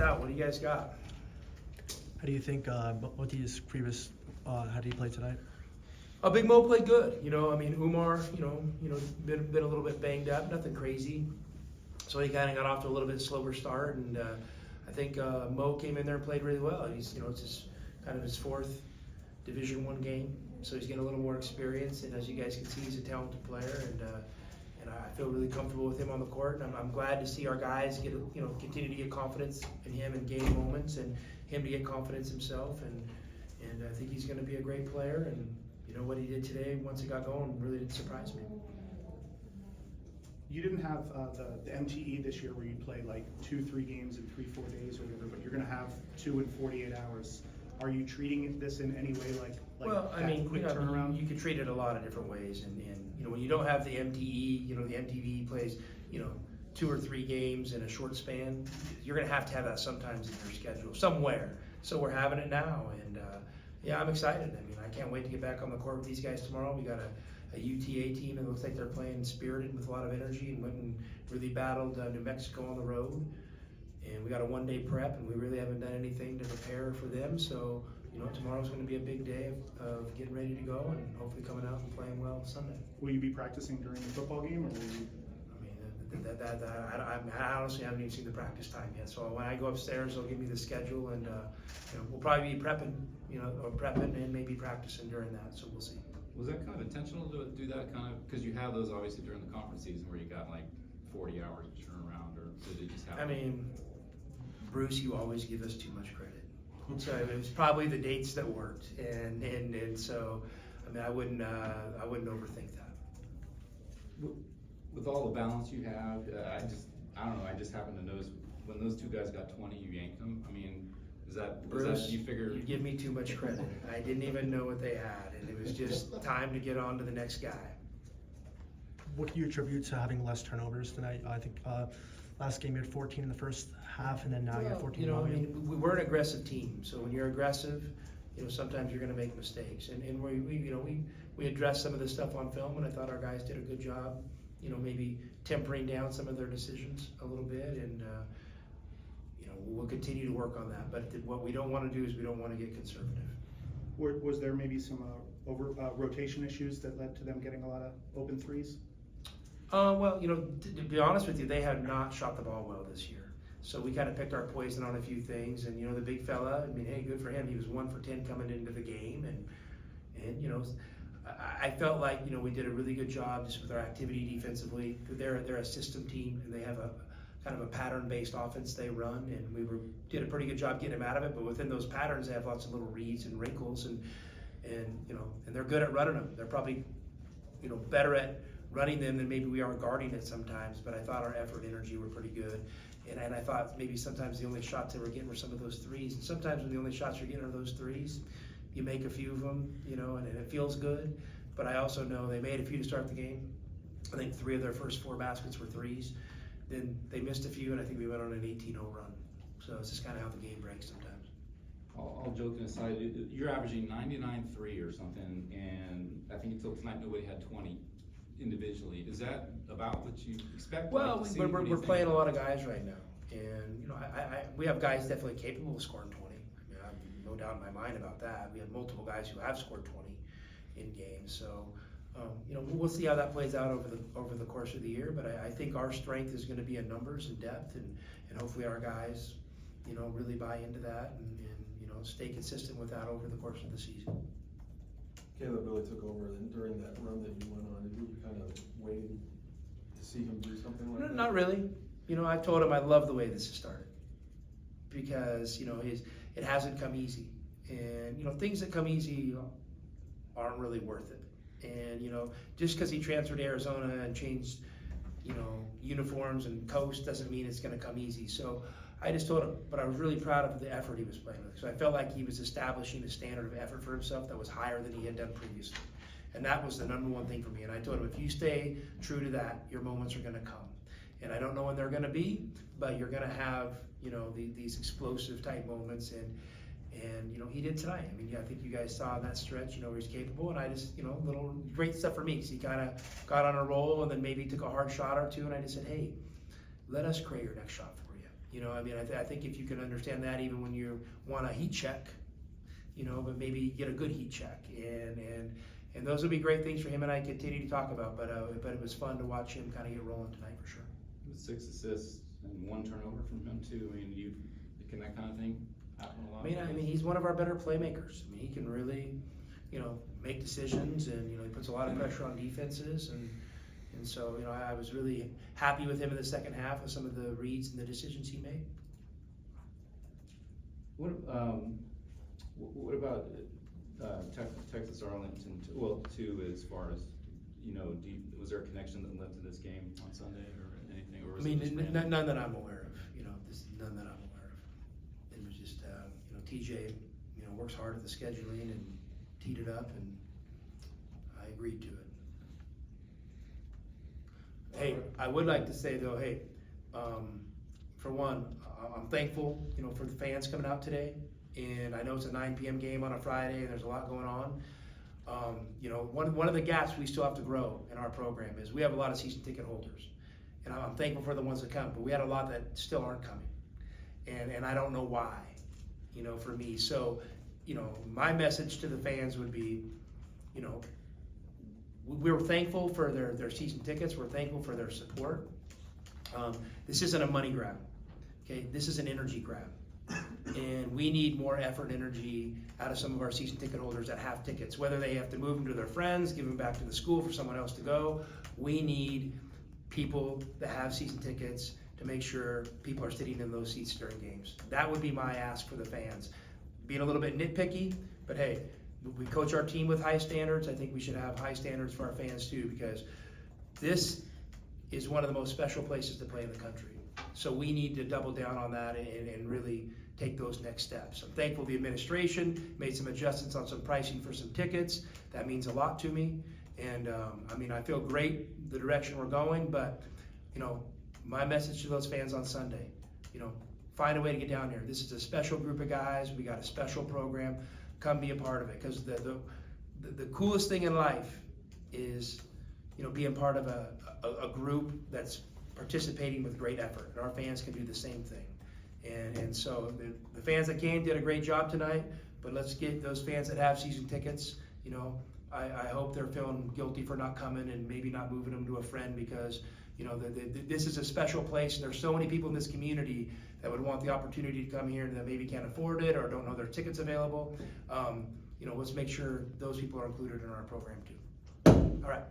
out. What do you guys got? How do you think Moti's previous? How did he play tonight? Big Mo played good. I mean, Umar, been a little bit banged up, nothing crazy. So he kind of got off to a little bit slower start, and I think Mo came in there and played really well. He's, it's just kind of his fourth Division I game, so he's getting a little more experience. And as you guys can see, he's a talented player, and I feel really comfortable with him on the court. And I'm glad to see our guys get, continue to get confidence in him in game moments, and him to get confidence himself. And I think he's going to be a great player. And what he did today, once it got going, really didn't surprise me. You didn't have the MTE this year where you play like 2-3 games in 3-4 days or whatever, but you're going to have 2 in 48 hours. Are you treating this in any way like well, I that mean, quick turnaround? You could treat it a lot of different ways, and when you don't have the MTE, the MTV plays 2 or 3 games in a short span, you're going to have that sometimes in your schedule somewhere. So we're having it now, and yeah, I'm excited. I mean, I can't wait to get back on the court with these guys tomorrow. We got a UTA team that looks like they're playing spirited with a lot of energy, and went and really battled New Mexico on the road. And we got a 1-day prep, and we really haven't done anything to prepare for them. So, tomorrow's going to be a big day of getting ready to go, and hopefully coming out and playing well Sunday. Will you be practicing during the football game, or will you? I honestly haven't even seen the practice time yet. So when I go upstairs, they'll give me the schedule, and we'll probably be prepping, or prepping and maybe practicing during that. So we'll see. Was that kind of intentional to do that kind of, because you have those obviously during the conference season where you got like 40 hours to turn around, or did it just happen? I mean, Bruce, you always give us too much credit. So it was probably the dates that worked, and so I mean I wouldn't overthink that. With all the balance you have, I don't know. I just happen to notice when those two guys got 20, you yanked them. I mean, Bruce, you figure? You give me too much credit. I didn't even know what they had, and it was just time to get on to the next guy. What do you attribute to having less turnovers tonight? I think last game you had 14 in the first half, and then now you have 14. I mean, we're an aggressive team, so when you're aggressive, sometimes you're going to make mistakes, and we addressed some of this stuff on film, and I thought our guys did a good job. Maybe tempering down some of their decisions a little bit, and we'll continue to work on that. But what we don't want to do is we don't want to get conservative. Was there maybe some rotation issues that led to them getting a lot of open threes? Well, to be honest with you, they have not shot the ball well this year. So we kind of picked our poison on a few things, and the big fella, I mean, hey, good for him. He was 1 for 10 coming into the game, and I felt like we did a really good job just with our activity defensively. They're a system team, and they have a kind of a pattern-based offense they run, and we did a pretty good job getting them out of it. But within those patterns, they have lots of little reads and wrinkles, and they're good at running them. They're probably better at running them than maybe we are guarding it sometimes. But I thought our effort and energy were pretty good, and I thought maybe sometimes the only shots they were getting were some of those threes. And sometimes when the only shots you're getting are those threes, you make a few of them, and it feels good. But I also know they made a few to start the game. I think 3 of their first 4 baskets were threes. Then they missed a few, and I think we went on an 18-0 run. So it's just kind of how the game breaks sometimes. All joking aside, you're averaging 99.3 or something, and I think until tonight nobody had 20 individually. Is that about what you expect? Well, we're playing a lot of guys right now, and we have guys definitely capable of scoring 20. I mean, I have no doubt in my mind about that. We have multiple guys who have scored 20 in games, so. We'll see how that plays out over the course of the year, but I think our strength is going to be in numbers and depth, and hopefully our guys, really buy into that and stay consistent with that over the course of the season. Caleb really took over during that run that you went on. Did you kind of wait to see him do something like that? Not really. I told him I love the way this has started because it hasn't come easy, and things that come easy aren't really worth it. And just because he transferred to Arizona and changed uniforms and coast doesn't mean it's going to come easy. So I just told him, but I was really proud of the effort he was playing with. So I felt like he was establishing a standard of effort for himself that was higher than he had done previously, and that was the #1 thing for me. And I told him, if you stay true to that, your moments are going to come. And I don't know when they're going to be, but you're going to have these explosive type moments, and he did tonight. I mean, I think you guys saw in that stretch, where he's capable, and I just, little great stuff for me, because he kind of got on a roll and then maybe took a hard shot or two, and I just said, hey, let us create your next shot for you. You know, I mean, I think if you can understand that, even when you want a heat check, you know, but maybe get a good heat check, and those would be great things for him and I continue to talk about. But it was fun to watch him kind of get rolling tonight for sure. 6 assists and 1 turnover from him too. I mean, can that kind of thing happen a lot? I mean, he's one of our better playmakers. I mean, he can really, you know, make decisions, and you know, he puts a lot of pressure on defenses, and so, you know, I was really happy with him in the second half with some of the reads and the decisions he made. What about Texas Arlington? Too, as far as, you know, was there a connection that led to this game on Sunday or anything? Or was it just random? None that I'm aware of. You know, none that I'm aware of. It was just, you know, TJ, you know, works hard at the scheduling and teed it up, and I agreed to it. Hey, I would like to say though, hey, for one, I'm thankful, you know, for the fans coming out today. And I know it's a 9 p.m. game on a Friday, and there's a lot going on. You know, one of the gaps we still have to grow in our program is we have a lot of season ticket holders, and I'm thankful for the ones that come, but we had a lot that still aren't coming, and I don't know why, you know, for me. So, you know, my message to the fans would be, you know, we're thankful for their season tickets. We're thankful for their support. This isn't a money grab, okay? This is an energy grab. And we need more effort and energy out of some of our season ticket holders that have tickets, whether they have to move them to their friends, give them back to the school for someone else to go. We need people that have season tickets to make sure people are sitting in those seats during games. That would be my ask for the fans. Being a little bit nitpicky, but hey, we coach our team with high standards. I think we should have high standards for our fans too, because this is one of the most special places to play in the country. So we need to double down on that and really take those next steps. I'm thankful the administration made some adjustments on some pricing for some tickets. That means a lot to me. And I mean, I feel great the direction we're going, but you know, my message to those fans on Sunday, you know, find a way to get down here. This is a special group of guys. We got a special program. Come be a part of it, because the coolest thing in life is, you know, being part of a group that's participating with great effort, and our fans can do the same thing. And so the fans that came did a great job tonight, but let's get those fans that have season tickets, you know, I hope they're feeling guilty for not coming and maybe not moving them to a friend, because, you know, this is a special place, and there's so many people in this community that would want the opportunity to come here and that maybe can't afford it or don't know their tickets available. You know, let's make sure those people are included in our program too. All right.